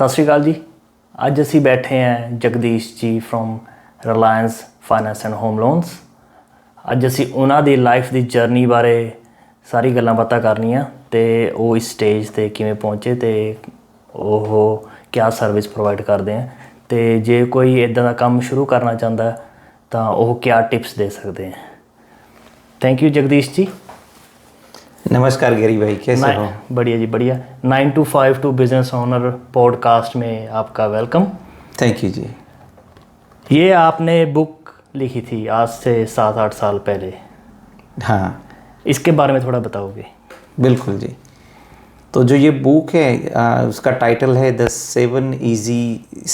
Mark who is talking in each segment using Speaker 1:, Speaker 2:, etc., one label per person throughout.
Speaker 1: ਸਤਿ ਸ਼੍ਰੀ ਅਕਾਲ ਜੀ। ਅੱਜ ਅਸੀਂ ਬੈਠੇ ਹਾਂ ਜਗਦੀਸ਼ ਜੀ from Reliance finance and home loans. ਅੱਜ ਅਸੀਂ ਉਹਨਾਂ ਦੀ ਲਾਈਫ ਦੀ ਜਰਨੀ ਬਾਰੇ ਸਾਰੀ ਗੱਲਾਂ ਬਾਤਾਂ ਕਰਨੀਆਂ ਅਤੇ ਉਹ ਇਸ ਸਟੇਜ 'ਤੇ ਕਿਵੇਂ ਪਹੁੰਚੇ ਅਤੇ ਉਹ ਕਿਆ ਸਰਵਿਸ ਪ੍ਰੋਵਾਈਡ ਕਰਦੇ ਆ ਅਤੇ ਜੇ ਕੋਈ ਇੱਦਾਂ ਦਾ ਕੰਮ ਸ਼ੁਰੂ ਕਰਨਾ ਚਾਹੁੰਦਾ ਤਾਂ ਉਹ ਕਿਆ ਟਿप्स दे सकते हैं। थैंक यू जगदीश जी।
Speaker 2: नमस्कार गिरी भाई, कैसे हो?
Speaker 1: बढ़िया जी बढ़िया। 9 to 5 to business owner podcast में आपका वेलकम।
Speaker 2: थैंक यू जी।
Speaker 1: ये आपने बुक लिखी थी आज से 7-8 साल पहले।
Speaker 2: हाँ,
Speaker 1: इसके बारे में थोड़ा बताओगे?
Speaker 2: बिल्कुल जी। तो जो ये बुक है उसका टाइटल है the 7 easy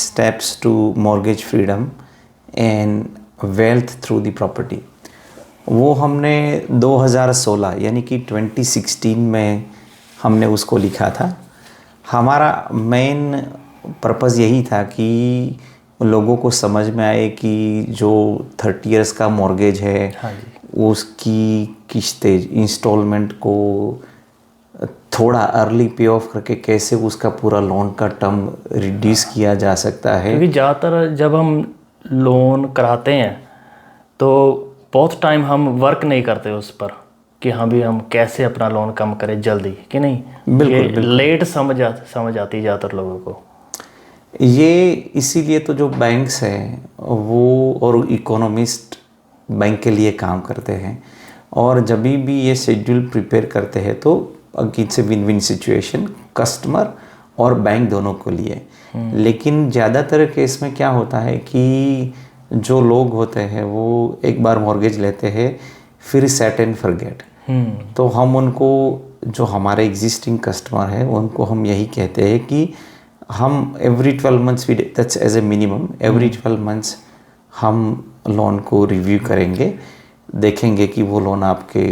Speaker 2: steps to mortgage freedom and wealth through the property. वो हमने 2016 यानी कि 2016 में हमने उसको लिखा था। हमारा मेन पर्पज़ यही था कि लोगों को समझ में आए कि जो 30 इयर्स का मॉर्गेज है,
Speaker 1: हाँ जी,
Speaker 2: उसकी किस्तें इंस्टॉलमेंट को थोड़ा अर्ली पे ऑफ करके कैसे उसका पूरा लोन का टर्म रिड्यूस किया जा सकता है।
Speaker 1: क्योंकि ज़्यादातर जब हम लोन कराते हैं तो बहुत टाइम हम वर्क नहीं करते उस पर कि हाँ भी हम कैसे अपना लोन कम करें जल्दी, कि नहीं? बिल्कुल लेट समझ आती ज़्यादातर लोगों को।
Speaker 2: ये इसीलिए तो जो बैंक्स हैं वो और इकोनॉमिस्ट बैंक के लिए काम करते हैं और जब भी ये शेड्यूल प्रिपेयर करते हैं तो it's a win win situation customer और बैंक दोनों को लिए। लेकिन ज़्यादातर केस में क्या होता है कि जो लोग होते हैं वो एक बार मॉर्गेज लेते हैं फिर सेट एंड फॉरगेट। तो हम उनको, जो हमारे एग्जिस्टिंग कस्टमर है, उनको हम यही कहते हैं कि हम every 12 months that's as a minimum every 12 months हम लोन को रिव्यू करेंगे, देखेंगे कि वो लोन आपके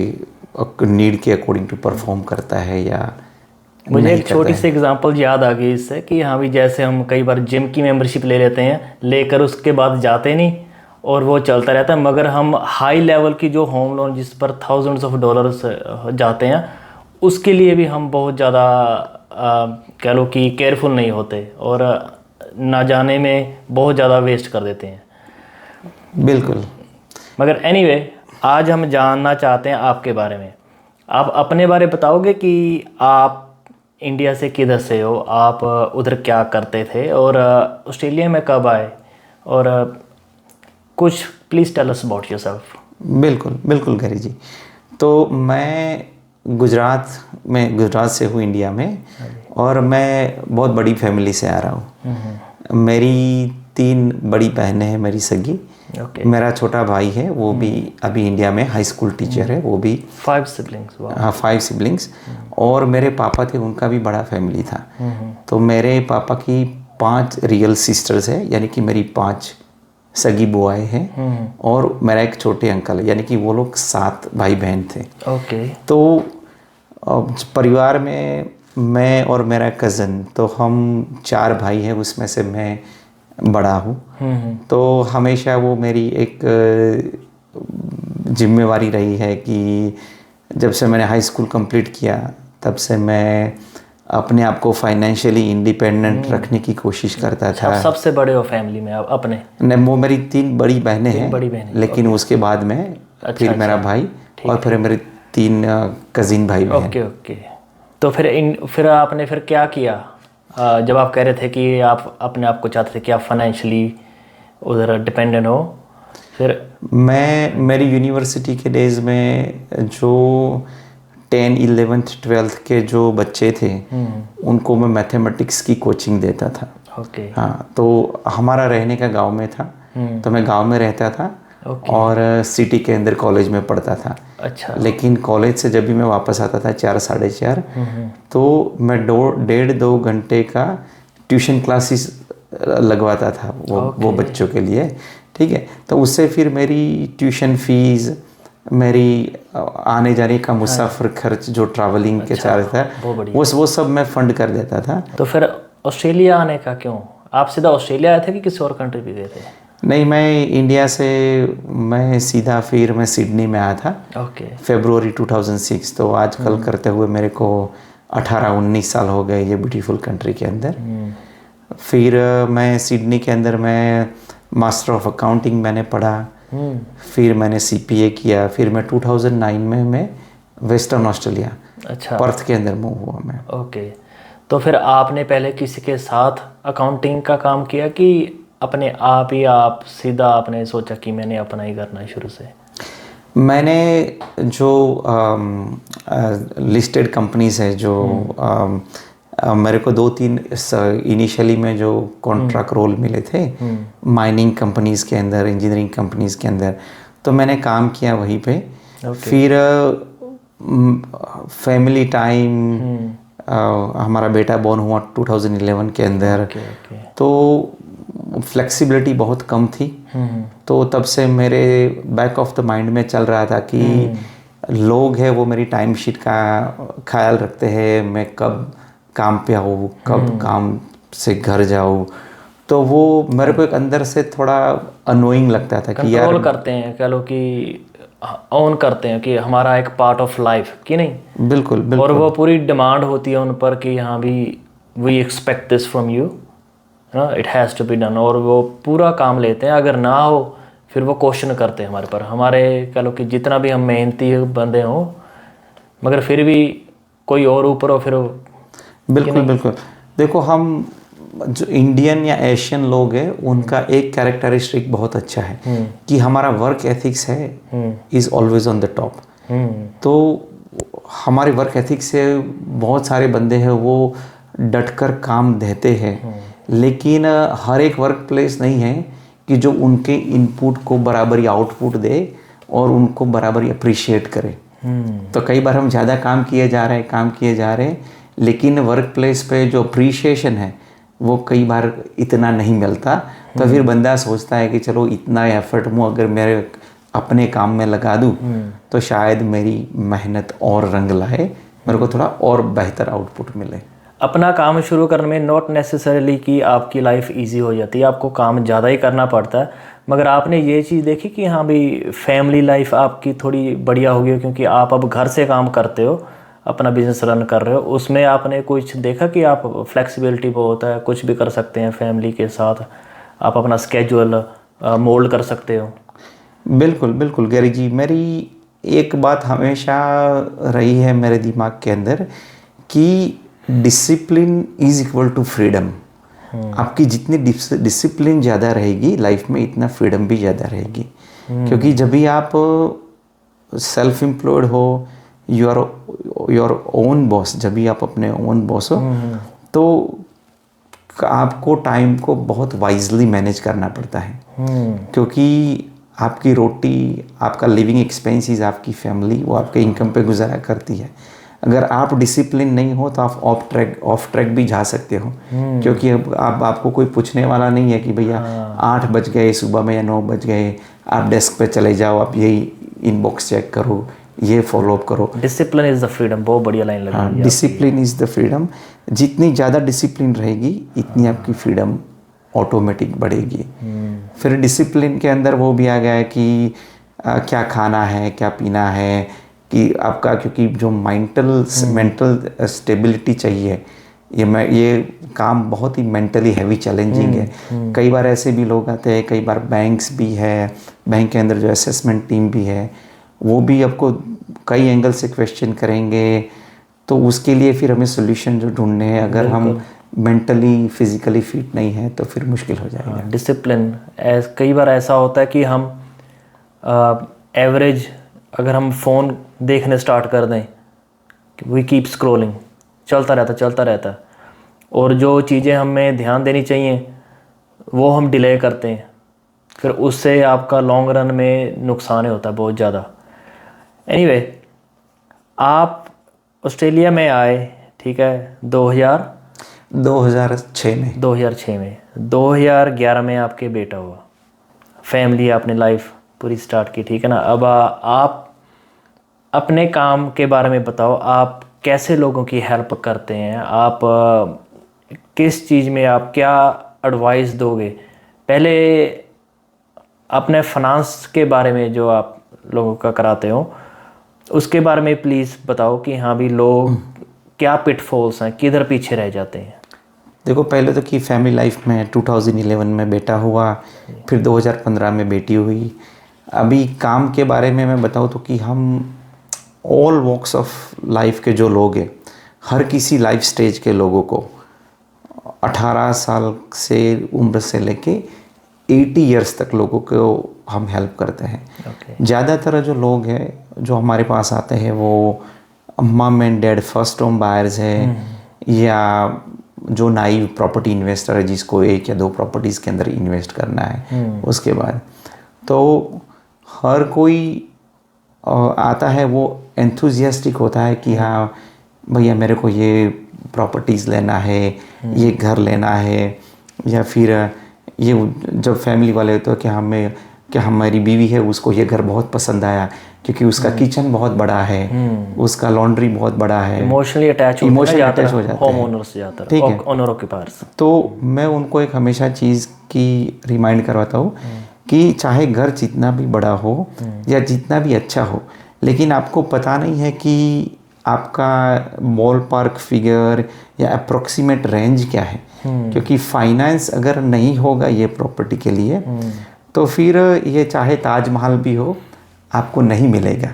Speaker 2: नीड के अकॉर्डिंग टू परफॉर्म करता है या
Speaker 1: मुझे एक छोटी सी एग्जांपल याद आ गई इससे कि हाँ भी जैसे हम कई बार जिम की मेंबरशिप ले लेते हैं, लेकर उसके बाद जाते नहीं और वो चलता रहता है, मगर हम हाई लेवल की जो होम लोन जिस पर थाउजेंड्स ऑफ डॉलर्स जाते हैं उसके लिए भी हम बहुत ज़्यादा कह लो कि केयरफुल नहीं होते और ना जाने में बहुत ज़्यादा वेस्ट कर देते हैं।
Speaker 2: बिल्कुल।
Speaker 1: मगर एनीवे आज हम जानना चाहते हैं आपके बारे में। आप अपने बारे बताओगे कि आप इंडिया से किधर से हो, आप उधर क्या करते थे और ऑस्ट्रेलिया में कब आए, और कुछ please tell us about yourself.
Speaker 2: बिल्कुल बिल्कुल गरी जी। तो मैं गुजरात से हूँ इंडिया में और मैं बहुत बड़ी फैमिली से आ रहा हूँ। मेरी 3 बड़ी बहनें हैं मेरी सगी। मेरा छोटा भाई है वो भी अभी इंडिया में हाई स्कूल टीचर है, वो भी
Speaker 1: 5 सिबलिंग्स।
Speaker 2: हाँ 5 सिबलिंग्स। और मेरे पापा थे, उनका भी बड़ा फैमिली था। तो मेरे पापा की 5 रियल सिस्टर्स है, यानी कि मेरी 5 सगी बुआएं हैं और मेरा एक छोटे अंकल है, यानी कि वो लोग 7 भाई बहन थे।
Speaker 1: ओके।
Speaker 2: तो परिवार में मैं और मेरा कज़न, तो हम 4 भाई हैं, उसमें से मैं बड़ा हूँ। तो हमेशा वो मेरी एक जिम्मेवारी रही है कि जब से मैंने हाई स्कूल कंप्लीट किया तब से मैं अपने आप को फाइनेंशियली इंडिपेंडेंट रखने की कोशिश करता था।
Speaker 1: सबसे बड़े हो फैमिली में आप अपने?
Speaker 2: नहीं, वो मेरी 3 बड़ी बहनें हैं, लेकिन उसके बाद में फिर मेरा भाई और फिर मेरे 3 कज़िन भाई बहन।
Speaker 1: ओके। तो फिर आपने फिर क्या किया जब आप कह रहे थे कि आप अपने आप को चाहते थे कि आप फाइनेंशियली उधर डिपेंडेंट हो? फिर
Speaker 2: मेरी यूनिवर्सिटी के डेज़ में जो 10, 11th, 12th के जो बच्चे थे उनको मैं मैथमेटिक्स की कोचिंग देता था।
Speaker 1: ओके।
Speaker 2: हाँ, तो हमारा रहने का गांव में था, तो मैं गांव में रहता था और सिटी के अंदर कॉलेज में पढ़ता था।
Speaker 1: अच्छा।
Speaker 2: लेकिन कॉलेज से जब भी मैं वापस आता था 4, 4:30, तो मैं 1.5-2 घंटे का ट्यूशन क्लासेस लगवाता था वो बच्चों के लिए। ठीक है, तो उससे फिर मेरी ट्यूशन फीस, मेरी आने जाने का मुसाफिर खर्च, जो ट्रैवलिंग के चार्ज था, वो सब मैं फंड कर देता था।
Speaker 1: तो फिर ऑस्ट्रेलिया आने का क्यों? आप सीधा ऑस्ट्रेलिया आए थे कि किसी और कंट्री भी गए थे?
Speaker 2: नहीं, मैं इंडिया से मैं सीधा फिर मैं सिडनी में आया था।
Speaker 1: ओके।
Speaker 2: फरवरी 2006। तो आजकल करते हुए मेरे को 18-19 साल हो गए ये ब्यूटीफुल कंट्री के अंदर। फिर मैं सिडनी के अंदर मैं मास्टर ऑफ अकाउंटिंग मैंने पढ़ा। फिर मैंने सीपीए किया। फिर मैं 2009 में मैं वेस्टर्न ऑस्ट्रेलिया
Speaker 1: अच्छा।
Speaker 2: पर्थ के अंदर मूव हुआ मैं।
Speaker 1: ओके, तो फिर आपने पहले किसी के साथ अकाउंटिंग का काम किया कि अपने आप ही आप सीधा आपने सोचा कि मैंने अपना ही करना है शुरू से?
Speaker 2: मैंने जो लिस्टेड कंपनीज है जो मेरे को 2-3 इनिशियली में जो कॉन्ट्रैक्ट रोल मिले थे माइनिंग कंपनीज के अंदर, इंजीनियरिंग कंपनीज के अंदर, तो मैंने काम किया वहीं पे। फिर फैमिली टाइम, हमारा बेटा बॉर्न हुआ 2011 के अंदर। तो फ्लेक्सिबिलिटी बहुत कम थी। तो तब से मेरे बैक ऑफ द माइंड में चल रहा था कि लोग हैं वो मेरी टाइम शीट का ख्याल रखते हैं, मैं कब काम पे आऊँ, कब काम से घर जाऊँ। तो वो मेरे को एक अंदर से थोड़ा अनोइंग लगता था कि यार
Speaker 1: कंट्रोल करते हैं, कह लो कि ऑन करते हैं कि हमारा एक पार्ट ऑफ लाइफ कि नहीं।
Speaker 2: बिल्कुल बिल्कुल।
Speaker 1: और वो पूरी डिमांड होती है उन पर कि हाँ भी we expect this from you, ना, it has to be done. और वो पूरा काम लेते हैं, अगर ना हो फिर वो क्वेश्चन करते हैं हमारे पर। हमारे कह लो कि जितना भी हम मेहनती बंदे हों, मगर फिर भी कोई और ऊपर हो फिर
Speaker 2: बिल्कुल बिल्कुल। देखो, हम जो इंडियन या एशियन लोग हैं उनका एक कैरेक्टरिस्टिक बहुत अच्छा है कि हमारा वर्क एथिक्स है is always on the top. तो हमारे वर्क एथिक्स से बहुत सारे बंदे हैं वो डटकर काम देते हैं, लेकिन हर एक वर्क प्लेस नहीं है कि जो उनके इनपुट को बराबरी आउटपुट दे और उनको बराबरी अप्रिशिएट करे। तो कई बार हम ज़्यादा काम किए जा रहे हैं, लेकिन वर्क प्लेस पे जो अप्रिशिएशन है वो कई बार इतना नहीं मिलता। तो फिर बंदा सोचता है कि चलो इतना एफर्ट मैं अगर मेरे अपने काम में लगा दूँ तो शायद मेरी मेहनत और रंग लाए, मेरे को थोड़ा और बेहतर आउटपुट मिले।
Speaker 1: अपना काम शुरू करने में नॉट नेसेसरीली कि आपकी लाइफ इजी हो जाती है, आपको काम ज़्यादा ही करना पड़ता है। मगर आपने ये चीज़ देखी कि हाँ भाई फैमिली लाइफ आपकी थोड़ी बढ़िया होगी क्योंकि आप अब घर से काम करते हो, अपना बिजनेस रन कर रहे हो। उसमें आपने कुछ देखा कि आप फ्लेक्सिबिलिटी बहुत है, कुछ भी कर सकते हैं फैमिली के साथ, आप अपना स्केड्यूल मोल्ड कर सकते हो?
Speaker 2: बिल्कुल बिल्कुल गैरी जी, मेरी एक बात हमेशा रही है मेरे दिमाग के अंदर कि discipline is equal to freedom. आपकी जितनी डिसिप्लिन ज़्यादा रहेगी लाइफ में, इतना फ्रीडम भी ज़्यादा रहेगी। क्योंकि जब भी आप सेल्फ एम्प्लॉयड हो, योर ओन बॉस, जब भी आप अपने ओन बॉस हो, तो आपको टाइम को बहुत वाइजली मैनेज करना पड़ता है। क्योंकि आपकी रोटी, आपका लिविंग एक्सपेंसेस, आपकी फैमिली वो आपके इनकम पे गुजारा करती है। अगर आप डिसिप्लिन नहीं हो तो आप ऑफ ट्रैक भी जा सकते हो। क्योंकि अब आपको कोई पूछने वाला नहीं है कि भैया 8 बज गए सुबह में या 9 बज गए, आप डेस्क पे चले जाओ, आप यही इनबॉक्स चेक करो, ये फॉलो अप करो।
Speaker 1: डिसिप्लिन इज़ द फ्रीडम, बहुत बढ़िया लाइन लगी।
Speaker 2: Discipline is the freedom. जितनी ज़्यादा डिसिप्लिन रहेगी इतनी आपकी फ्रीडम ऑटोमेटिक बढ़ेगी। फिर डिसिप्लिन के अंदर वो भी आ गया है कि क्या खाना है, क्या पीना है, कि आपका, क्योंकि जो मेंटल स्टेबिलिटी चाहिए, ये काम बहुत ही मेंटली हैवी चैलेंजिंग है। कई बार ऐसे भी लोग आते हैं, कई बार बैंक्स भी है, बैंक के अंदर जो असेसमेंट टीम भी है वो भी आपको कई एंगल से क्वेश्चन करेंगे। तो उसके लिए फिर हमें सोल्यूशन जो ढूंढने हैं, अगर हम मेंटली फिजिकली फिट नहीं है तो फिर मुश्किल हो जाएगा।
Speaker 1: डिसिप्लिन कई बार ऐसा होता है कि हम एवरेज अगर हम फ़ोन देखने स्टार्ट कर दें, वी कीप स्क्रॉलिंग, चलता रहता है, और जो चीज़ें हमें ध्यान देनी चाहिए वो हम डिले करते हैं, फिर उससे आपका लॉन्ग रन में नुकसान होता है बहुत ज़्यादा। एनीवे, आप ऑस्ट्रेलिया में आए, ठीक है,
Speaker 2: 2006 में
Speaker 1: 2011 में आपके बेटा हुआ, फैमिली आपने लाइफ पूरी स्टार्ट की, ठीक है ना। अब आप अपने काम के बारे में बताओ, आप कैसे लोगों की हेल्प करते हैं, आप किस चीज़ में, आप क्या एडवाइस दोगे? पहले अपने फाइनेंस के बारे में जो आप लोगों का कराते हो उसके बारे में प्लीज़ बताओ कि हाँ भी लोग क्या पिटफॉल्स हैं, किधर पीछे रह जाते हैं।
Speaker 2: देखो पहले तो कि फैमिली लाइफ में 2011 में बेटा हुआ, फिर 2015 में बेटी हुई। अभी काम के बारे में मैं बताऊँ तो कि हम ऑल वॉक्स ऑफ लाइफ के जो लोग हैं, हर किसी लाइफ स्टेज के लोगों को 18 साल से उम्र से लेके 80 इयर्स तक लोगों को हम हेल्प करते हैं। ज़्यादातर जो लोग हैं जो हमारे पास आते हैं वो मम and dad first home buyers है, या जो नाइव प्रॉपर्टी इन्वेस्टर है जिसको 1 या 2 प्रॉपर्टीज़ के अंदर इन्वेस्ट करना है। उसके बाद तो हर कोई आता है, वो एंथुजियास्टिक होता है कि हाँ भैया मेरे को ये प्रॉपर्टीज़ लेना है, ये घर लेना है, या फिर ये जब फैमिली वाले होते हैं कि हमारी बीवी है उसको ये घर बहुत पसंद आया क्योंकि उसका किचन बहुत बड़ा है, उसका लॉन्ड्री बहुत बड़ा है,
Speaker 1: इमोशनली अटैच हो जाते हैं होम ओनर से ज़्यादा,
Speaker 2: ठीक है,
Speaker 1: ओनर ऑक्यूपायर्स।
Speaker 2: तो मैं उनको एक हमेशा चीज़ की रिमाइंड करवाता हूँ कि चाहे घर जितना भी बड़ा हो या जितना भी अच्छा हो, लेकिन आपको पता नहीं है कि आपका बॉल पार्क फिगर या अप्रोक्सीमेट रेंज क्या है। क्योंकि फाइनेंस अगर नहीं होगा ये प्रॉपर्टी के लिए तो फिर ये चाहे ताजमहल भी हो आपको नहीं मिलेगा।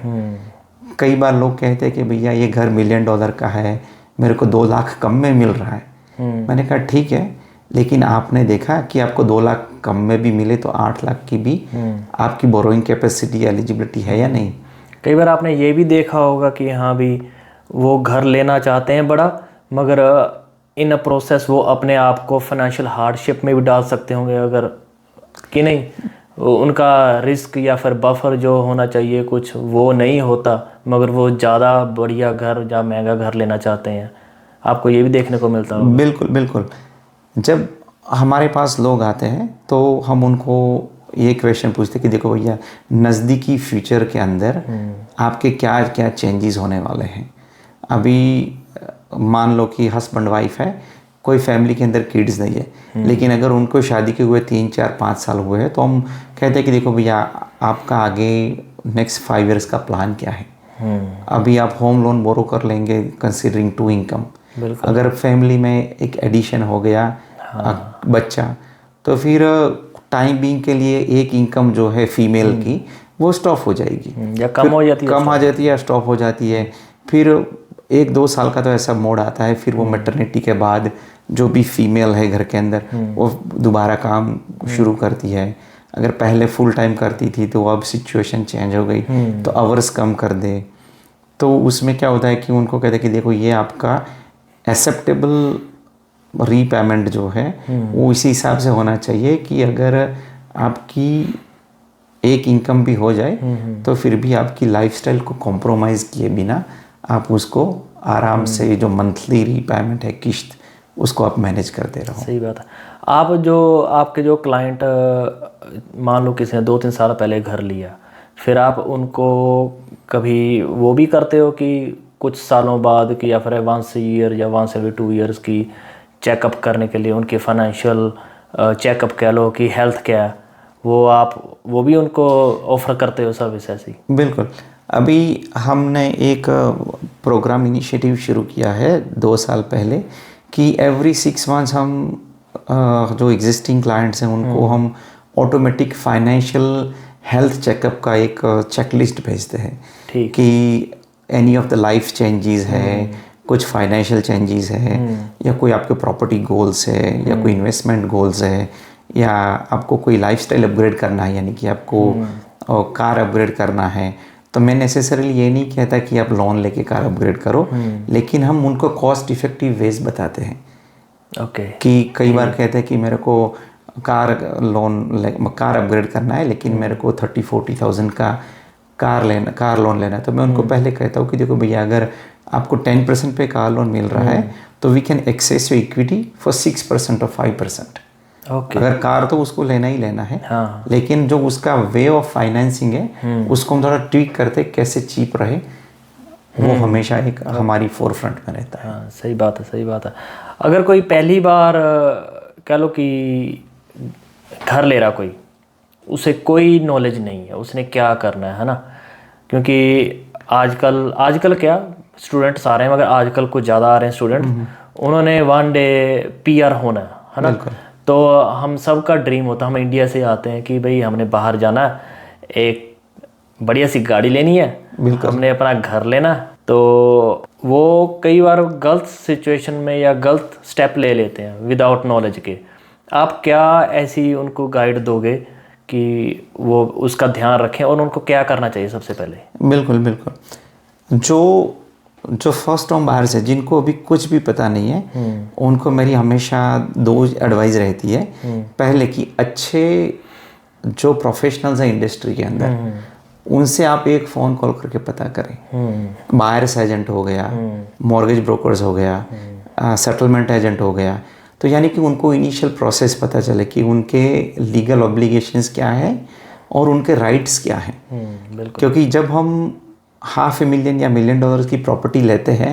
Speaker 2: कई बार लोग कहते हैं कि भैया ये घर $1 मिलियन का है, मेरे को 2 लाख कम में मिल रहा है। मैंने कहा ठीक है, लेकिन आपने देखा कि आपको 2 लाख कम में भी मिले तो 8 लाख की भी आपकी बोरोइंग कैपेसिटी एलिजिबिलिटी है या नहीं।
Speaker 1: कई बार आपने ये भी देखा होगा कि हाँ भी वो घर लेना चाहते हैं बड़ा, मगर इन अ प्रोसेस वो अपने आप को फाइनेंशियल हार्डशिप में भी डाल सकते होंगे, अगर कि नहीं उनका रिस्क या फिर बफर जो होना चाहिए कुछ वो नहीं होता, मगर वो ज़्यादा बढ़िया घर या महंगा घर लेना चाहते हैं। आपको ये भी देखने को मिलता होगा।
Speaker 2: बिल्कुल बिल्कुल। जब हमारे पास लोग आते हैं तो हम उनको ये क्वेश्चन पूछते कि देखो भैया नज़दीकी फ्यूचर के अंदर आपके क्या क्या चेंजेस होने वाले हैं। अभी मान लो कि हस्बैंड वाइफ है, कोई फैमिली के अंदर किड्स नहीं है, लेकिन अगर उनको शादी के हुए 3, 4, 5 साल हुए हैं तो हम कहते हैं कि देखो भैया आपका आगे नेक्स्ट 5 इयर्स का प्लान क्या है। अभी आप होम लोन बोरो कर लेंगे कंसिडरिंग 2 इनकम। अगर फैमिली में एक एडिशन हो गया बच्चा तो फिर टाइम बीइंग के लिए एक इनकम जो है फीमेल की वो स्टॉप हो जाएगी
Speaker 1: या कम हो जाती है,
Speaker 2: कम आ जाती है या स्टॉप हो जाती है। फिर 1-2 साल का तो ऐसा मोड आता है, फिर वो मैटरनिटी के बाद जो भी फीमेल है घर के अंदर वो दोबारा काम शुरू करती है। अगर पहले फुल टाइम करती थी तो अब सिचुएशन चेंज हो गई तो आवर्स कम कर दे, तो उसमें क्या होता है कि उनको कहते हैं कि देखो ये आपका एक्सेप्टेबल रीपेमेंट जो है वो इसी हिसाब से होना चाहिए कि अगर आपकी एक इनकम भी हो जाए तो फिर भी आपकी लाइफस्टाइल को कॉम्प्रोमाइज़ किए बिना आप उसको आराम से जो मंथली रीपेमेंट है किश्त उसको आप मैनेज करते रहो।
Speaker 1: सही बात है। आप जो आपके जो क्लाइंट मान लो किसी ने 2-3 साल पहले घर लिया, फिर आप उनको कभी वो भी करते हो कि कुछ सालों बाद कि या फिर 1 ईयर या 1 से 2 ईयर्स की चेकअप करने के लिए उनकी फाइनेंशियल चेकअप कह लो कि हेल्थ क्या है, वो भी उनको ऑफर करते हो सर्विस ऐसी?
Speaker 2: बिल्कुल। अभी हमने एक प्रोग्राम इनिशिएटिव शुरू किया है 2 साल पहले कि एवरी 6 मंथ्स हम जो एग्जिस्टिंग क्लाइंट्स हैं उनको हम ऑटोमेटिक फाइनेंशियल हेल्थ चेकअप का एक चेकलिस्ट भेजते हैं कि any of the life changes है, कुछ फाइनेंशियल चेंजेस है, या कोई आपके प्रॉपर्टी गोल्स है, या कोई इन्वेस्टमेंट गोल्स है, या आपको कोई लाइफस्टाइल अपग्रेड करना है, यानी कि आपको कार अपग्रेड करना है। तो मैं नेसेसरली ये नहीं कहता कि आप लोन लेके कार अपग्रेड करो, लेकिन हम उनको कॉस्ट इफेक्टिव वेज बताते हैं। कि कई बार कहते हैं कि मेरे को कार अपग्रेड करना है लेकिन मेरे को 30-40,000 का कार लोन लेना है, तो मैं उनको पहले कहता हूँ कि देखो भैया अगर आपको 10% पे कार लोन मिल रहा है तो we can access your equity for 6% और 5%। अगर कार तो उसको लेना ही लेना है, लेकिन जो उसका वे ऑफ फाइनेंसिंग है उसको हम थोड़ा ट्वीक करते कैसे चीप रहे, वो हमेशा एक हमारी फोरफ्रंट में रहता है।
Speaker 1: हाँ, सही बात है, सही बात है। अगर कोई पहली बार कह लो कि घर ले रहा कोई, उसे कोई नॉलेज नहीं है, उसने क्या करना है ना, क्योंकि आजकल क्या स्टूडेंट्स आ रहे हैं, मगर आजकल कुछ ज़्यादा आ रहे हैं स्टूडेंट, उन्होंने वन डे पीआर होना है ना। तो हम सब का ड्रीम होता है, हम इंडिया से आते हैं कि भाई हमने बाहर जाना, एक बढ़िया सी गाड़ी लेनी है, हमने अपना घर लेना। तो वो कई बार गलत सिचुएशन में या गलत स्टेप ले लेते हैं विदाउट नॉलेज के। आप क्या ऐसी उनको गाइड दोगे कि वो उसका ध्यान रखें और उनको क्या करना चाहिए सबसे पहले?
Speaker 2: बिल्कुल बिल्कुल। जो फर्स्ट होम बायर्स है, जिनको अभी कुछ भी पता नहीं है, उनको मेरी हमेशा 2 एडवाइस रहती है। पहले कि अच्छे जो प्रोफेशनल्स हैं इंडस्ट्री के अंदर, उनसे आप एक फ़ोन कॉल करके पता करें। बायर्स एजेंट हो गया, मॉर्गेज ब्रोकर्स हो गया, सेटलमेंट एजेंट हो गया। तो यानी कि उनको इनिशियल प्रोसेस पता चले कि उनके लीगल ऑब्लिगेशंस क्या है और उनके राइट्स क्या हैं। क्योंकि जब हम $500,000 या $1 million की प्रॉपर्टी लेते हैं,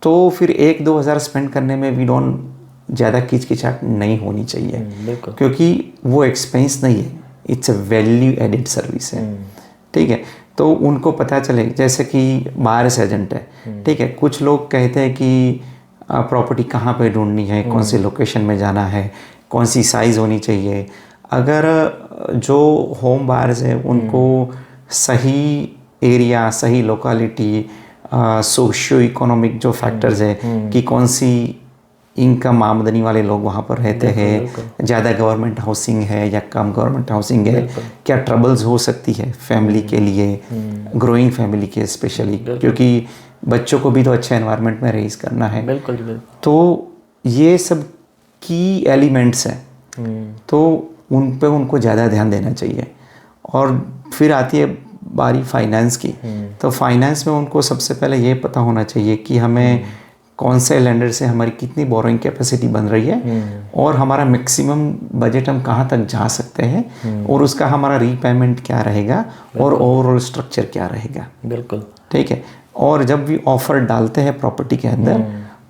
Speaker 2: तो फिर 1-2 हज़ार स्पेंड करने में वी डोंट ज़्यादा किचकिचाहट नहीं होनी चाहिए, क्योंकि वो एक्सपेंस नहीं है, it's a value added service है। ठीक है, तो उनको पता चले, जैसे कि बायर्स एजेंट है, ठीक है, कुछ लोग कहते हैं कि प्रॉपर्टी कहाँ पे ढूंढनी है, कौन सी लोकेशन में जाना है, कौन सी साइज़ होनी चाहिए। अगर जो होम बायर्स है उनको सही एरिया, सही लोकेलिटी, सोशियो इकोनॉमिक जो फैक्टर्स है कि कौन सी इनकम आमदनी वाले लोग वहाँ पर रहते हैं, ज़्यादा गवर्नमेंट हाउसिंग है या कम गवर्नमेंट हाउसिंग है, क्या ट्रबल्स हो सकती है फैमिली के लिए, ग्रोइंग फैमिली के स्पेशली, क्योंकि बच्चों को भी तो अच्छे एनवायरनमेंट में रेज करना है। तो ये सब की एलिमेंट्स हैं, तो उन पे उनको ज़्यादा ध्यान देना चाहिए। और फिर आती है बारी फाइनेंस की। तो फाइनेंस में उनको सबसे पहले ये पता होना चाहिए कि हमें कौन से लेंडर से हमारी कितनी बोरोइंग कैपेसिटी बन रही है और हमारा मैक्सिमम बजट हम कहाँ तक जा सकते हैं और उसका हमारा रीपेमेंट क्या रहेगा और ओवरऑल स्ट्रक्चर क्या रहेगा।
Speaker 1: बिल्कुल
Speaker 2: ठीक है। और जब भी ऑफर डालते हैं प्रॉपर्टी के अंदर,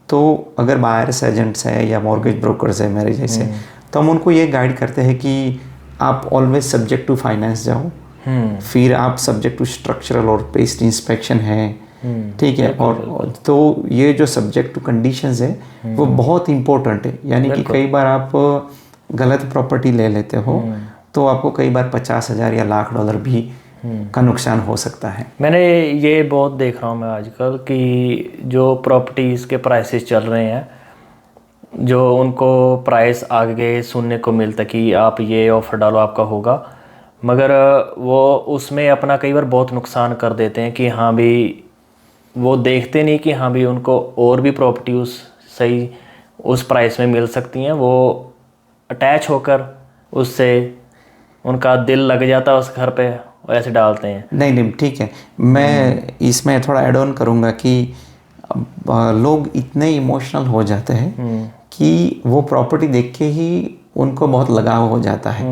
Speaker 2: तो अगर बायर्स एजेंट्स है या मॉर्गेज ब्रोकर्स है मेरे जैसे, तो हम उनको ये गाइड करते हैं कि आप ऑलवेज सब्जेक्ट टू फाइनेंस जाओ, फिर आप सब्जेक्ट टू स्ट्रक्चरल और पेस्ट इंस्पेक्शन है। ठीक है। और तो ये जो सब्जेक्ट टू कंडीशंस है वो बहुत इंपॉर्टेंट है। यानी कि कई बार आप गलत प्रॉपर्टी ले लेते हो तो आपको कई बार 50,000 या $1,00,000 भी का नुकसान हो सकता है।
Speaker 1: मैंने ये बहुत देख रहा हूँ मैं आजकल कि जो प्रॉपर्टीज़ के प्राइसेस चल रहे हैं, जो उनको प्राइस आगे सुनने को मिलता कि आप ये ऑफ़र डालो आपका होगा, मगर वो उसमें अपना कई बार बहुत नुकसान कर देते हैं कि हाँ भी वो देखते नहीं कि हाँ भी उनको और भी प्रॉपर्टी उस प्राइस में मिल सकती हैं। वो अटैच होकर उससे उनका दिल लग जाता है उस घर पे, ऐसे डालते हैं।
Speaker 2: नहीं ठीक है, मैं इसमें थोड़ा ऐड ऑन करूँगा कि लोग इतने इमोशनल हो जाते हैं कि वो प्रॉपर्टी देख के ही उनको बहुत लगाव हो जाता है।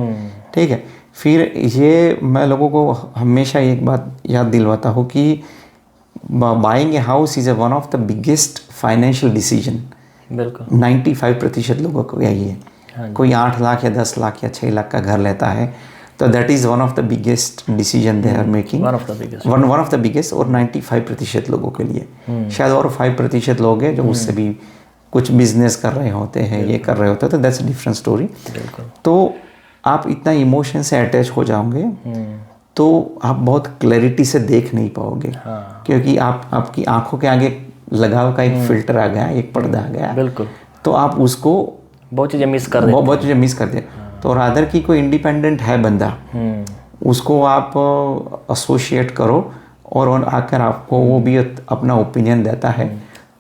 Speaker 2: ठीक है। फिर ये मैं लोगों को हमेशा एक बात याद दिलवाता हूँ कि buying a house is one of the biggest financial decision.
Speaker 1: बिल्कुल
Speaker 2: 95% लोगों को यही है। कोई 8 लाख या 10 लाख या 6 लाख का घर लेता है तो that is one of the biggest decision they are making, one of the biggest. और 95% लोगों के लिए शायद और 5% लोग हैं जो उससे भी कुछ बिजनेस कर रहे होते हैं, ये कर रहे होते हैं, तो दैट्स अ डिफरेंट स्टोरी। तो आप इतना इमोशन से अटैच हो जाओगे तो आप बहुत क्लैरिटी से देख नहीं पाओगे। क्योंकि आपकी आंखों के आगे लगाव का एक फिल्टर आ गया, एक पर्दा आ गया।
Speaker 1: बिल्कुल।
Speaker 2: तो आप उसको
Speaker 1: बहुत चीज़ें मिस कर देते।
Speaker 2: तो रादर की कोई इंडिपेंडेंट है बंदा, उसको आप एसोसिएट करो और आकर आपको वो भी अपना ओपिनियन देता है,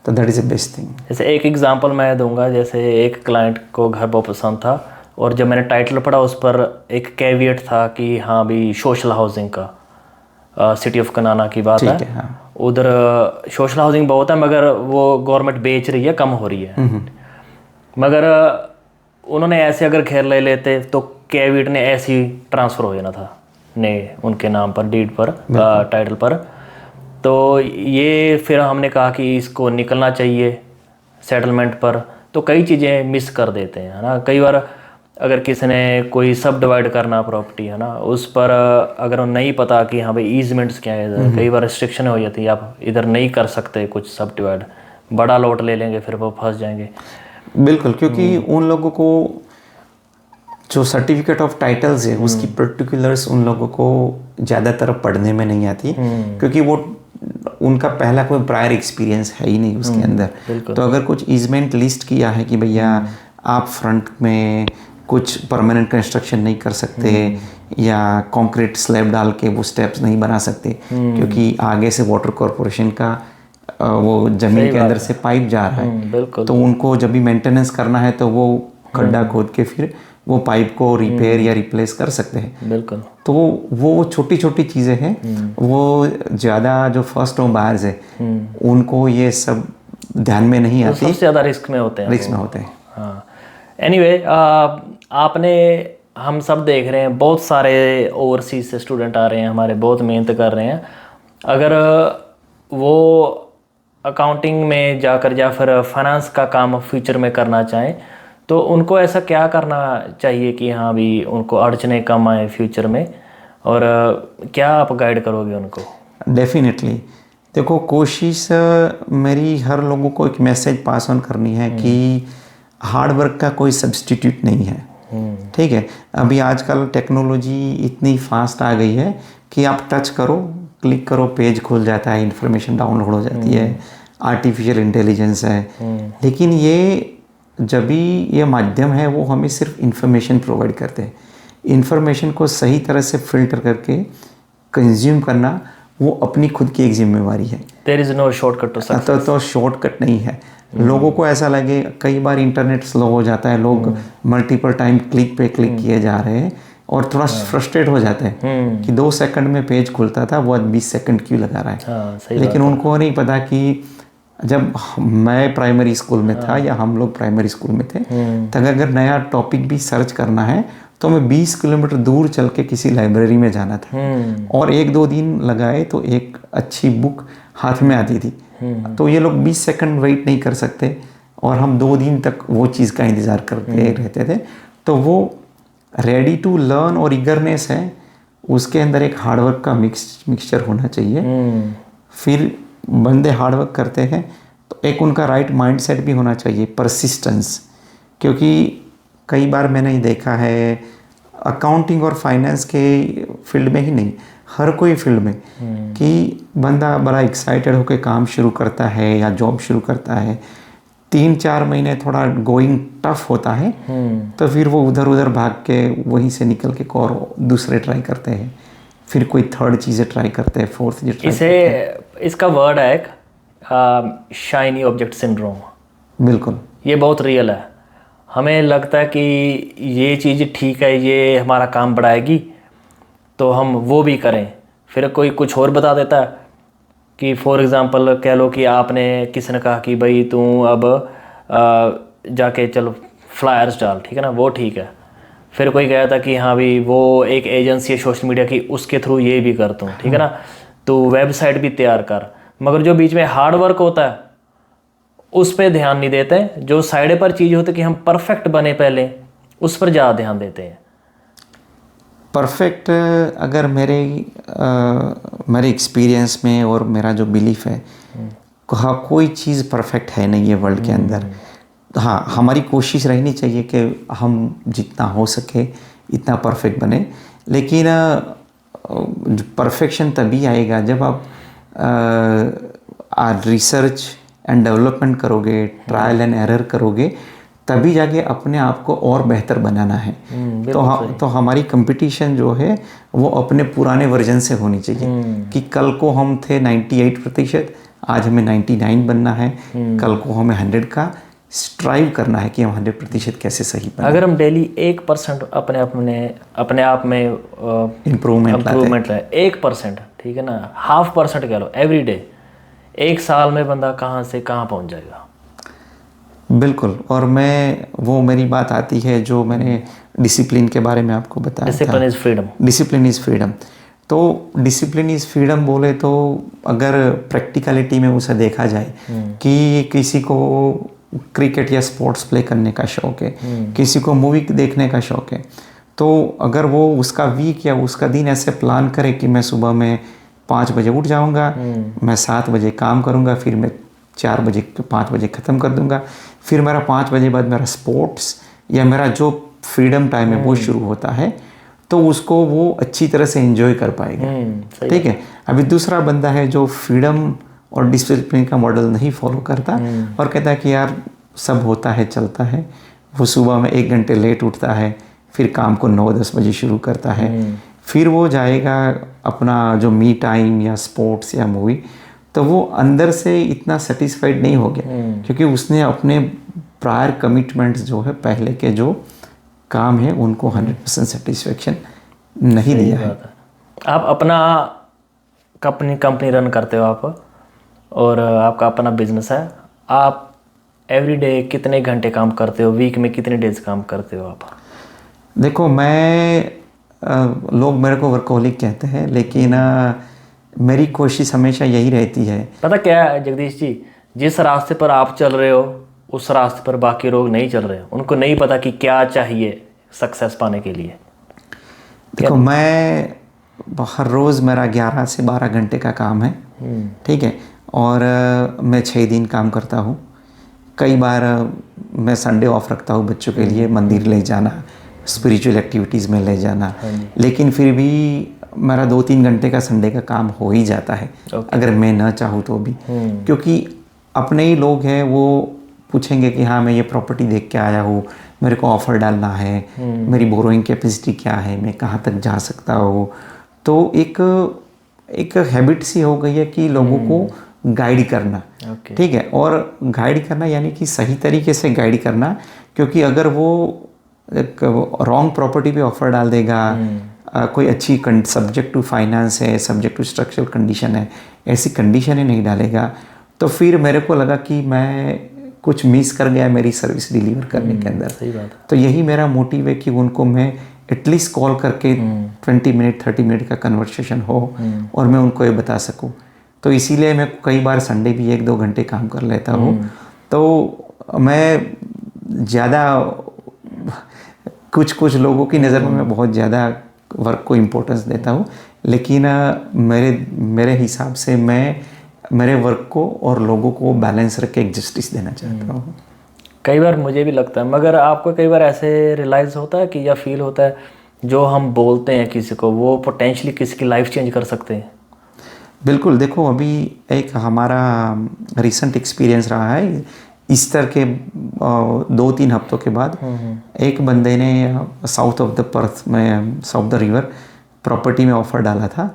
Speaker 2: तो that is the best thing.
Speaker 1: जैसे एक एग्जांपल मैं दूंगा, जैसे एक क्लाइंट को घर बहुत पसंद था और जब मैंने टाइटल पढ़ा उस पर एक कैविएट था कि हाँ भी सोशल हाउसिंग का, सिटी ऑफ कनाना की बात है। हाँ। उधर सोशल हाउसिंग बहुत है मगर वो गवर्नमेंट बेच रही है, कम हो रही है। मगर उन्होंने ऐसे अगर घेर ले लेते तो कैविएट ने ऐसे ही ट्रांसफ़र हो जाना था ने उनके नाम पर, डीड पर, टाइटल पर। तो ये फिर हमने कहा कि इसको निकलना चाहिए सेटलमेंट पर। तो कई चीज़ें मिस कर देते हैं, है ना। कई बार अगर किसी ने कोई सब डिवाइड करना प्रॉपर्टी, है ना, उस पर अगर नहीं पता कि हाँ भाई ईजमेंट्स क्या है, इधर कई बार रिस्ट्रिक्शन हो जाती है, आप इधर नहीं कर सकते कुछ सब डिवाइड, बड़ा लॉट ले लेंगे फिर वो फंस जाएंगे।
Speaker 2: बिल्कुल, क्योंकि उन लोगों को जो सर्टिफिकेट ऑफ टाइटल्स है उसकी पर्टिकुलर्स उन लोगों को ज़्यादातर पढ़ने में नहीं आती, क्योंकि वो उनका पहला कोई प्रायर एक्सपीरियंस है ही नहीं उसके अंदर। तो अगर कुछ ईजमेंट लिस्ट किया है कि भैया आप फ्रंट में कुछ परमानेंट कंस्ट्रक्शन नहीं कर सकते या कंक्रीट स्लैब डाल के वो स्टेप्स नहीं बना सकते, क्योंकि आगे से वाटर कॉरपोरेशन का वो जमीन के अंदर से पाइप जा रहा है, तो उनको जब भी मेंटेनेंस करना है तो वो खड्डा खोद के फिर वो पाइप को रिपेयर या रिप्लेस कर सकते हैं।
Speaker 1: बिल्कुल।
Speaker 2: तो वो छोटी छोटी चीज़ें हैं, वो ज़्यादा जो फर्स्ट होम बायर्स है उनको ये सब ध्यान में नहीं आती,
Speaker 1: सबसे ज़्यादा रिस्क में होते हैं।
Speaker 2: रिस्क में होते हैं।
Speaker 1: हाँ, एनीवे आपने, हम सब देख रहे हैं बहुत सारे ओवरसीज से स्टूडेंट आ रहे हैं हमारे, बहुत मेहनत कर रहे हैं। अगर वो अकाउंटिंग में जाकर या फिर फाइनेंस का काम फ्यूचर में करना चाहें तो उनको ऐसा क्या करना चाहिए कि हाँ भी उनको अड़चने कम आए फ्यूचर में, और क्या आप गाइड करोगे उनको?
Speaker 2: डेफिनेटली, देखो कोशिश मेरी हर लोगों को एक मैसेज पास ऑन करनी है कि हार्ड वर्क का कोई सब्स्टिट्यूट नहीं है। ठीक है, अभी आजकल टेक्नोलॉजी इतनी फास्ट आ गई है कि आप टच करो, क्लिक करो, पेज खुल जाता है, इंफॉर्मेशन डाउनलोड हो जाती है, आर्टिफिशियल इंटेलिजेंस है। लेकिन ये जब भी ये माध्यम है वो हमें सिर्फ इंफॉर्मेशन प्रोवाइड करते हैं। इंफॉर्मेशन को सही तरह से फिल्टर करके कंज्यूम करना वो अपनी खुद की एक जिम्मेवारी है।
Speaker 1: There is no shortcut to success.
Speaker 2: तो शॉर्टकट नहीं है। लोगों को ऐसा लगे, कई बार इंटरनेट स्लो हो जाता है, लोग मल्टीपल टाइम क्लिक पे क्लिक किए जा रहे हैं और थोड़ा फ्रस्ट्रेट हो जाते हैं कि 2 सेकंड में पेज खुलता था वो आज 20 सेकंड क्यों लगा रहा है। लेकिन उनको नहीं पता कि जब मैं प्राइमरी स्कूल में था या हम लोग प्राइमरी स्कूल में थे, तब अगर नया टॉपिक भी सर्च करना है तो हमें 20 किलोमीटर दूर चल के किसी लाइब्रेरी में जाना था और 1-2 दिन लगाए तो एक अच्छी बुक हाथ में आती थी। तो ये लोग 20 सेकंड वेट नहीं कर सकते और हम 2 दिन तक वो चीज़ का इंतज़ार करते रहते थे। तो वो रेडी टू लर्न और ईगरनेस है, उसके अंदर एक हार्डवर्क का मिक्सचर होना चाहिए। फिर बंदे हार्डवर्क करते हैं तो एक उनका राइट माइंडसेट भी होना चाहिए, परसिस्टेंस। क्योंकि कई बार मैंने देखा है अकाउंटिंग और फाइनेंस के फील्ड में ही नहीं, हर कोई फील्ड में, कि बंदा बड़ा एक्साइटेड होकर काम शुरू करता है या जॉब शुरू करता है, 3-4 महीने थोड़ा गोइंग टफ होता है तो फिर वो उधर उधर भाग के वहीं से निकल के और दूसरे ट्राई करते हैं, फिर कोई थर्ड चीज़ें ट्राई करते हैं, फोर्थ चीज़ें ट्राई करते हैं।
Speaker 1: इसका वर्ड है एक शाइनी ऑब्जेक्ट सिंड्रोम।
Speaker 2: बिल्कुल,
Speaker 1: ये बहुत रियल है। हमें लगता है कि ये चीज़ ठीक है, ये हमारा काम बढ़ाएगी तो हम वो भी करें, फिर कोई कुछ और बता देता है कि फॉर एग्ज़ाम्पल कह लो कि आपने किसी ने कहा कि भाई तू अब जाके चलो फ्लायर्स डाल, ठीक है ना, वो ठीक है। फिर कोई कहा था कि हाँ भाई वो एक एजेंसी है सोशल मीडिया की, उसके थ्रू ये भी करता हूँ, ठीक है ना, तो वेबसाइट भी तैयार कर। मगर जो बीच में हार्ड वर्क होता है उस पर ध्यान नहीं देते। जो साइड पर चीज़ होती है कि हम परफेक्ट बने पहले, उस पर ज़्यादा ध्यान देते हैं।
Speaker 2: परफेक्ट, अगर मेरे एक्सपीरियंस में और मेरा जो बिलीफ है, हाँ कोई चीज़ परफेक्ट है नहीं है वर्ल्ड के अंदर। हाँ, हमारी कोशिश रहनी चाहिए कि हम जितना हो सके इतना परफेक्ट बने, लेकिन परफेक्शन तभी आएगा जब आप रिसर्च एंड डेवलपमेंट करोगे, ट्रायल एंड एरर करोगे, तभी जाके अपने आप को और बेहतर बनाना है। तो हमारी कंपटीशन जो है वो अपने पुराने वर्जन से होनी चाहिए कि कल को हम थे 98%, आज हमें 99 बनना है, कल को हमें 100 का स्ट्राइव करना है कि हम 100% कैसे सही बने।
Speaker 1: अगर हम डेली 1% अपने आप में इम्प्रूवमेंट लाए, 1%, ठीक है ना, 0.5% कह लो एवरी डे, 1 साल में बंदा कहाँ से कहाँ पहुँच जाएगा।
Speaker 2: बिल्कुल, और मेरी बात आती है जो मैंने डिसिप्लिन के बारे में आपको बताया था।
Speaker 1: Discipline is freedom.
Speaker 2: Discipline is freedom. तो डिसिप्लिन इज़ फ्रीडम बोले तो अगर प्रैक्टिकलिटी में उसे देखा जाए कि किसी को क्रिकेट या स्पोर्ट्स प्ले करने का शौक है, किसी को मूवी देखने का शौक है, तो अगर वो उसका वीक या उसका दिन ऐसे प्लान करे कि मैं सुबह में 5 बजे उठ जाऊंगा, मैं 7 बजे काम करूंगा, फिर मैं 4 बजे 5 बजे ख़त्म कर दूंगा। फिर मेरा 5 बजे बाद मेरा स्पोर्ट्स या मेरा जो फ्रीडम टाइम है वो शुरू होता है, तो उसको वो अच्छी तरह से एंजॉय कर पाएगा। ठीक है। अभी दूसरा बंदा है जो फ्रीडम और डिसिप्लिन का मॉडल नहीं फॉलो करता और कहता है कि यार सब होता है चलता है, वो सुबह में 1 घंटे लेट उठता है, फिर काम को 9-10 बजे शुरू करता है, फिर वो जाएगा अपना जो मी टाइम या स्पोर्ट्स या मूवी, तो वो अंदर से इतना सेटिस्फाइड नहीं हो गया क्योंकि उसने अपने प्रायर कमिटमेंट्स जो है पहले के जो काम है उनको 100% सेटिस्फेक्शन नहीं दिया है।
Speaker 1: आप अपना कंपनी रन करते हो आप, और आपका अपना बिजनेस है, आप एवरीडे कितने घंटे काम करते हो, वीक में कितने डेज काम करते हो आप?
Speaker 2: देखो लोग मेरे को वर्कोहॉलिक कहते हैं, लेकिन मेरी कोशिश हमेशा यही रहती है।
Speaker 1: पता क्या है जगदीश जी, जिस रास्ते पर आप चल रहे हो उस रास्ते पर बाकी लोग नहीं चल रहे, उनको नहीं पता कि क्या चाहिए सक्सेस पाने के लिए।
Speaker 2: देखो मैं हर रोज़ मेरा 11 से 12 घंटे का काम है, ठीक है, और मैं 6 दिन काम करता हूँ। कई बार मैं संडे ऑफ रखता हूँ बच्चों के लिए, मंदिर ले जाना, स्पिरिचुअल एक्टिविटीज़ में ले जाना, लेकिन फिर भी मेरा 2-3 घंटे का संडे का काम हो ही जाता है, अगर मैं ना चाहूँ तो भी, क्योंकि अपने ही लोग हैं, वो पूछेंगे कि हाँ मैं ये प्रॉपर्टी देख के आया हूँ, मेरे को ऑफ़र डालना है, मेरी बोरोइंग कैपेसिटी क्या है, मैं कहाँ तक जा सकता हूँ। तो एक हैबिट सी हो गई है कि लोगों को गाइड करना, ठीक है, और गाइड करना यानी कि सही तरीके से गाइड करना, क्योंकि अगर वो एक रॉन्ग प्रॉपर्टी पे ऑफर डाल देगा, कोई अच्छी सब्जेक्ट टू फाइनेंस है, सब्जेक्ट टू स्ट्रक्चरल कंडीशन है, ऐसी कंडीशन ही नहीं डालेगा, तो फिर मेरे को लगा कि मैं कुछ मिस कर गया मेरी सर्विस डिलीवर करने के अंदर।
Speaker 1: सही बात है।
Speaker 2: तो यही मेरा मोटिव है कि उनको मैं एटलीस्ट कॉल करके 20 मिनट 30 मिनट का कन्वर्सेशन हो और मैं उनको ये बता सकूं। तो इसीलिए मैं कई बार संडे भी 1-2 घंटे काम कर लेता हूँ। तो मैं ज़्यादा कुछ लोगों की नज़र में मैं बहुत ज़्यादा वर्क को इम्पोर्टेंस देता हूँ, लेकिन मेरे हिसाब से मैं मेरे वर्क को और लोगों को बैलेंस रख के एक जस्टिस देना चाहता हूँ।
Speaker 1: कई बार मुझे भी लगता है, मगर आपको कई बार ऐसे रियलाइज़ होता है कि या फील होता है जो हम बोलते हैं किसी को वो पोटेंशियली किसी की लाइफ चेंज कर सकते हैं?
Speaker 2: बिल्कुल। देखो अभी एक हमारा रिसेंट एक्सपीरियंस रहा है, ईस्टर के 2-3 हफ्तों के बाद एक बंदे ने साउथ ऑफ द पर्थ में, साउथ द रिवर प्रॉपर्टी में ऑफ़र डाला था।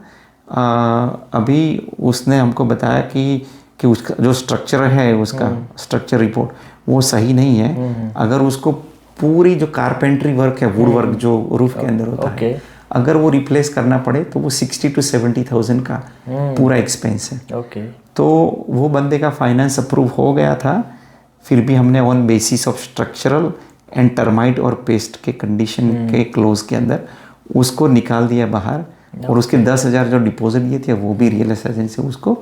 Speaker 2: अभी उसने हमको बताया कि उसका जो स्ट्रक्चर है, उसका स्ट्रक्चर रिपोर्ट वो सही नहीं है। अगर उसको पूरी जो कारपेंट्री वर्क है, वुड वर्क जो रूफ के अंदर होता है, अगर वो रिप्लेस करना पड़े तो वो 60,000 to 70,000 का पूरा एक्सपेंस है। तो वो बंदे का फाइनेंस अप्रूव हो गया था, फिर भी हमने on basis of structural and termite और पेस्ट के कंडीशन के क्लोज के अंदर उसको निकाल दिया बाहर, और उसके 10,000 जो डिपॉजिट दिए थे वो भी रियल एस्टेट एजेंट से उसको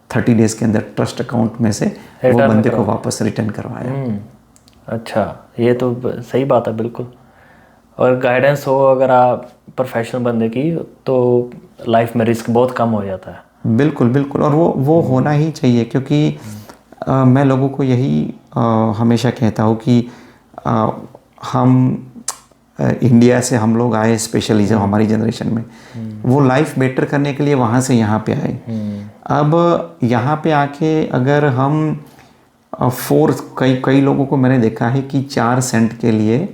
Speaker 2: 30 डेज के अंदर ट्रस्ट अकाउंट में से वो बंदे को वापस रिटर्न करवाया।
Speaker 1: अच्छा, ये तो सही बात है बिल्कुल। और गाइडेंस हो अगर आप प्रोफेशनल बंदे की, तो लाइफ में रिस्क बहुत कम हो जाता है।
Speaker 2: बिल्कुल बिल्कुल, और वो होना ही चाहिए, क्योंकि मैं लोगों को यही हमेशा कहता हूँ कि हम इंडिया से हम लोग आए, स्पेशली जो हमारी जनरेशन में, वो लाइफ बेटर करने के लिए वहाँ से यहाँ पे आए। अब यहाँ पे आके अगर हम कई लोगों को मैंने देखा है कि 4 सेंट के लिए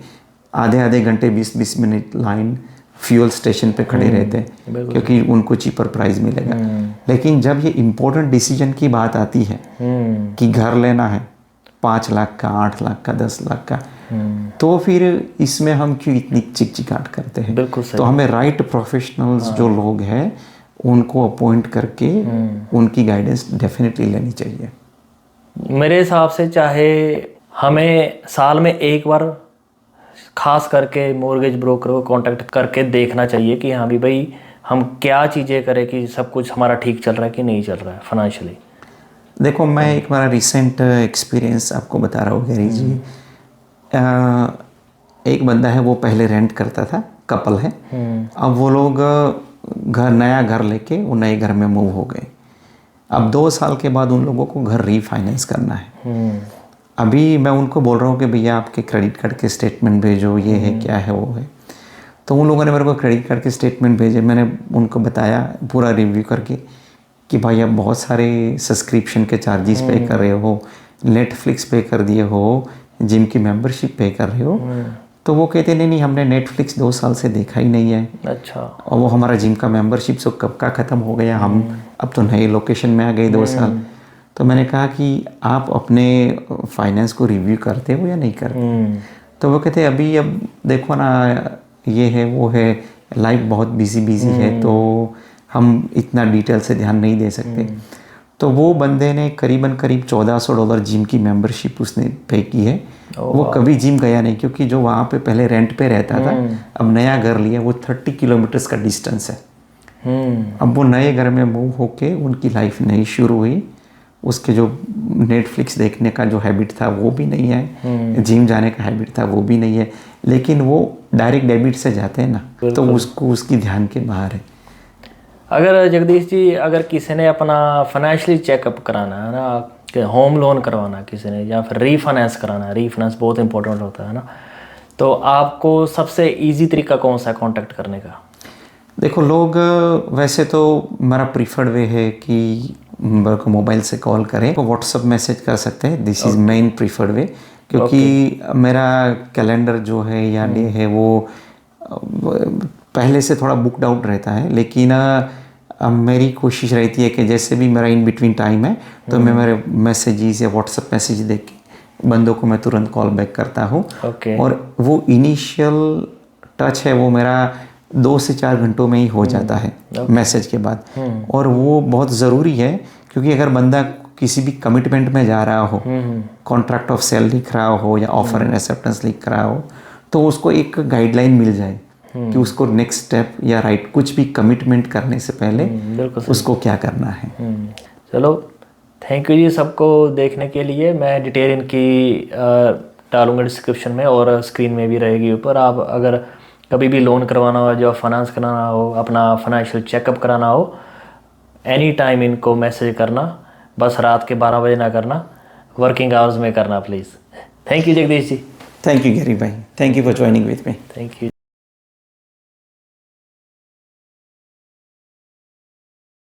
Speaker 2: आधे घंटे 20-20 मिनट लाइन फ्यूल स्टेशन पे खड़े रहते हैं, क्योंकि उनको चीपर प्राइस मिलेगा। लेकिन जब ये इम्पोर्टेंट डिसीजन की बात आती है कि घर लेना है 5 लाख का, 8 लाख का, 10 लाख का, तो फिर इसमें हम क्यों इतनी चिकचिकाहट करते हैं?
Speaker 1: बिल्कुल सही।
Speaker 2: तो हमें राइट प्रोफेशनल्स जो लोग हैं उनको अपॉइंट करके उनकी गाइडेंस डेफिनेटली लेनी चाहिए।
Speaker 1: मेरे हिसाब से चाहे हमें साल में एक बार खास करके मॉर्गेज ब्रोकर को कांटेक्ट करके देखना चाहिए कि हाँ भी भाई हम क्या चीज़ें करें कि सब कुछ हमारा ठीक चल रहा है कि नहीं चल रहा है फाइनेंशियली।
Speaker 2: देखो मैं एक बार रिसेंट एक्सपीरियंस आपको बता रहा हूँ गैरी जी। एक बंदा है, वो पहले रेंट करता था, कपल है, अब वो लोग नया घर लेके वो नए घर में मूव हो गए। अब 2 साल के बाद उन लोगों को घर रीफाइनेंस करना है। अभी मैं उनको बोल रहा हूँ कि भैया आपके क्रेडिट कार्ड के स्टेटमेंट भेजो, ये है क्या है वो है। तो उन लोगों ने मेरे को क्रेडिट कार्ड के स्टेटमेंट भेजे। मैंने उनको बताया पूरा रिव्यू करके कि भाई आप बहुत सारे सब्सक्रिप्शन के चार्जेस पे कर रहे हो, नेटफ्लिक्स पे कर दिए हो, जिम की मेंबरशिप पे कर रहे हो। तो वो कहते नहीं हमने नेटफ्लिक्स 2 साल से देखा ही नहीं है।
Speaker 1: अच्छा।
Speaker 2: और वो हमारा जिम का मेंबरशिप सो कब का ख़त्म हो गया, हम अब तो नए लोकेशन में आ गए 2 साल। तो मैंने कहा कि आप अपने फाइनेंस को रिव्यू करते हो या नहीं करते? तो वो कहते अभी अब देखो ना, ये है वो है, लाइफ बहुत बिजी है, तो हम इतना डिटेल से ध्यान नहीं दे सकते। तो वो बंदे ने करीब $1400 जिम की मेंबरशिप उसने पे की है। वो कभी जिम गया नहीं, क्योंकि जो वहाँ पे पहले रेंट पे रहता था, अब नया घर लिया, वो 30 किलोमीटर्स का डिस्टेंस है। अब वो नए घर में मूव होके उनकी लाइफ नई शुरू हुई। उसके जो नेटफ्लिक्स देखने का जो हैबिट था वो भी नहीं है, जिम जाने का हैबिट था वो भी नहीं है, लेकिन वो डायरेक्ट डेबिट से जाते हैं ना, तो उसको उसकी ध्यान के बाहर है।
Speaker 1: अगर जगदीश जी, अगर किसी ने अपना फाइनेंशियली चेकअप कराना है ना, कि होम लोन करवाना किसी ने, या फिर रीफाइनेंस कराना है, रीफाइनेंस बहुत इंपॉर्टेंट होता है ना, तो आपको सबसे इजी तरीका कौन सा है कांटेक्ट करने का?
Speaker 2: देखो लोग, वैसे तो मेरा प्रीफर्ड वे है कि मेरे को मोबाइल से कॉल करें, तो व्हाट्सअप मैसेज कर सकते हैं, दिस इज़ मेन प्रीफर्ड वे, क्योंकि मेरा कैलेंडर जो है या डे है वो पहले से थोड़ा बुकड आउट रहता है। लेकिन मेरी कोशिश रहती है कि जैसे भी मेरा इन बिटवीन टाइम है, तो मैं मेरे मैसेजेस या व्हाट्सअप मैसेज देख के बंदों को मैं तुरंत कॉल बैक करता हूँ। और वो इनिशियल टच है वो मेरा 2 से 4 घंटों में ही हो जाता है मैसेज के बाद। और वो बहुत ज़रूरी है, क्योंकि अगर बंदा किसी भी कमिटमेंट में जा रहा हो, कॉन्ट्रैक्ट ऑफ सेल लिख रहा हो या ऑफर एंड एक्सेप्टेंस लिख रहा हो, तो उसको एक गाइडलाइन मिल जाए कि उसको नेक्स्ट स्टेप या राइट कुछ भी कमिटमेंट करने से पहले उसको क्या करना है।
Speaker 1: चलो, थैंक यू जी सबको देखने के लिए। मैं डिटेल इनकी डालूंगा डिस्क्रिप्शन में, और स्क्रीन में भी रहेगी ऊपर। आप अगर कभी भी लोन करवाना हो, जो फाइनेंस कराना हो, अपना फाइनेंशियल चेकअप कराना हो, एनी टाइम इनको मैसेज करना, बस रात के 12 बजे ना करना, वर्किंग आवर्स में करना please. Thank you Jagdish ji.
Speaker 2: Thank you Gary भाई, thank you for joining with me.
Speaker 1: Thank you.